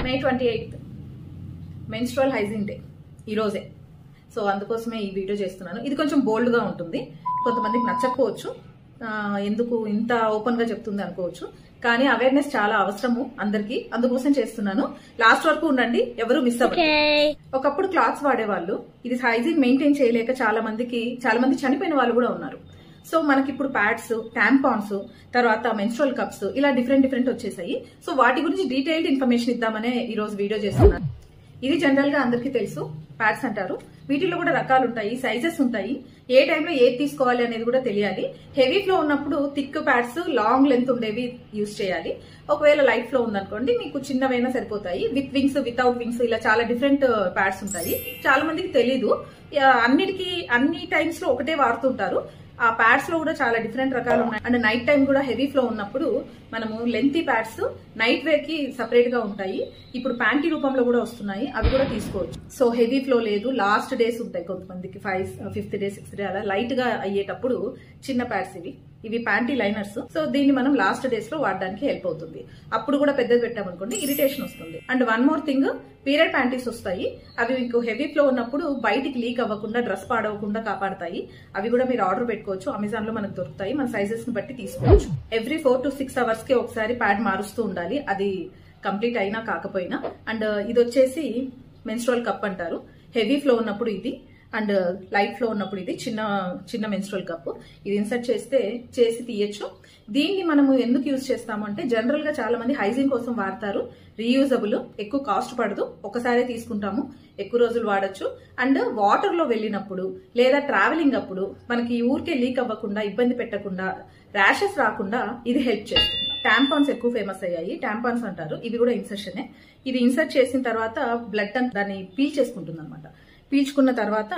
May 28th menstrual hygiene day ఈ రోజే. So అందుకోసమే ఈ వీడియో చేస్తున్నాను. ఇది కొంచెం బోల్డ్ గా ఉంటుంది, కొంతమందికి నచ్చకపోవచ్చు, ఎందుకు ఇంత ఓపెన్ గా చెప్తుంది అనుకోవచ్చు, కానీ అవేర్నెస్ చాలా అవసరము అందరికి, అందుకోసం చేస్తున్నాను. లాస్ట్ వరకు ఉండండి, ఎవరు మిస్ అవ్వరు. ఒకప్పుడు క్లాత్స్ వాడేవాళ్ళు, ఇది హైజీన్ మెయింటైన్ చేయలేక చాలా మంది చనిపోయిన వాళ్ళు కూడా ఉన్నారు. సో మనకి ఇప్పుడు ప్యాడ్స్, టాంపాన్స్, తర్వాత మెన్స్ట్రువల్ కప్స్ ఇలా డిఫరెంట్ వచ్చేసాయి. సో వాటి గురించి డీటెయిల్డ్ ఇన్ఫర్మేషన్ ఇద్దామనే ఈ రోజు వీడియో చేస్తున్నాను. ఇది జనరల్ గా అందరికీ తెలుసు, ప్యాడ్స్ అంటారు. వీటిలో కూడా రకాలు ఉంటాయి, సైజెస్ ఉంటాయి, ఏ టైంలో ఏది తీసుకోవాలి అనేది కూడా తెలియాలి. హెవీ ఫ్లో ఉన్నప్పుడు థిక్ ప్యాడ్స్, లాంగ్ లెంత్ ఉండేవి యూజ్ చేయాలి. ఒకవేళ లైట్ ఫ్లో ఉందనుకోండి, మీకు చిన్నవైనా సరిపోతాయి. విత్ వింగ్స్, వితౌట్ వింగ్స్, ఇలా చాలా డిఫరెంట్ ప్యాడ్స్ ఉంటాయి. చాలా మందికి తెలీదు, అన్ని టైమ్స్ లో ఒకటే వాడుతుంటారు. ఆ ప్యాడ్స్ లో కూడా చాలా డిఫరెంట్ రకాలు ఉన్నాయి. అండ్ నైట్ టైం కూడా హెవీ ఫ్లో ఉన్నప్పుడు మనము లెంతీ ప్యాడ్స్ నైట్ వేర్ కి సపరేట్ గా ఉంటాయి. ఇప్పుడు ప్యాంటీ రూపంలో కూడా వస్తున్నాయి, అవి కూడా తీసుకోవచ్చు. సో హెవీ ఫ్లో లేదు, లాస్ట్ డేస్ ఉంటాయి కొంతమందికి, 5th డే 6th డే అలా లైట్ గా అయ్యేటప్పుడు చిన్న ప్యాడ్స్ ఇవి ప్యాంటీ లైనర్స్. సో దీన్ని మనం లాస్ట్ డేస్ లో వాడడానికి హెల్ప్ అవుతుంది. అప్పుడు కూడా పెద్దది పెట్టామనుకోండి, ఇరిటేషన్ వస్తుంది. And one more thing, period panties వస్తాయి. అవి మీకు హెవీ ఫ్లో ఉన్నప్పుడు బయటికి లీక్ అవ్వకుండా, డ్రెస్ పాడవకుండా కాపాడతాయి. అవి కూడా మీరు ఆర్డర్ పెట్టుకోవచ్చు, అమెజాన్ లో మనకు దొరుకుతాయి. మన సైజెస్ ని బట్టి తీసుకోవచ్చు. ఎవ్రీ 4 to 6 అవర్స్ కి ఒకసారి ప్యాడ్ మారుస్తూ ఉండాలి, అది కంప్లీట్ అయినా కాకపోయినా. అండ్ ఇది వచ్చేసి మెన్స్ట్రువల్ కప్ అంటారు. హెవీ ఫ్లో ఉన్నప్పుడు ఇది, అండ్ లైట్ ఫ్లో ఉన్నప్పుడు ఇది చిన్న మెన్స్ట్రువల్ కప్. ఇది ఇన్సర్ట్ చేసి తీయచ్చు. దీన్ని మనము ఎందుకు యూజ్ చేస్తాము అంటే, జనరల్ గా చాలా మంది హైజీన్ కోసం వాడతారు. రీయూజబుల్, ఎక్కువ కాస్ట్ పడదు, ఒకసారి తీసుకుంటాము, ఎక్కువ రోజులు వాడచ్చు. అండ్ వాటర్ లో వెళ్ళినప్పుడు లేదా ట్రావెలింగ్ అప్పుడు మనకి ఊరికే లీక్ అవ్వకుండా, ఇబ్బంది పెట్టకుండా, ర్యాషెస్ రాకుండా ఇది హెల్ప్ చేస్తుంది. టాంపాన్స్ ఎక్కువ ఫేమస్ అయ్యాయి, టాంపాన్స్ అంటారు. ఇవి కూడా ఇన్సర్షనే. ఇది ఇన్సర్ట్ చేసిన తర్వాత బ్లడ్ దాన్ని పీల్ చేసుకుంటుంది అనమాట. పీల్చుకున్న తర్వాత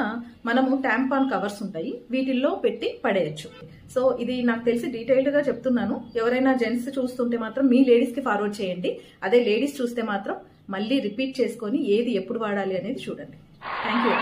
మనము టాంపాన్ కవర్స్ ఉంటాయి, వీటిల్లో పెట్టి పడేయచ్చు. సో ఇది నాకు తెలిసి డీటెయిల్డ్ గా చెప్తున్నాను. ఎవరైనా జెంట్స్ చూస్తుంటే మాత్రం మీ లేడీస్ కి ఫార్వర్డ్ చేయండి. అదే లేడీస్ చూస్తే మాత్రం మళ్ళీ రిపీట్ చేసుకొని ఏది ఎప్పుడు వాడాలి అనేది చూడండి. Thank you.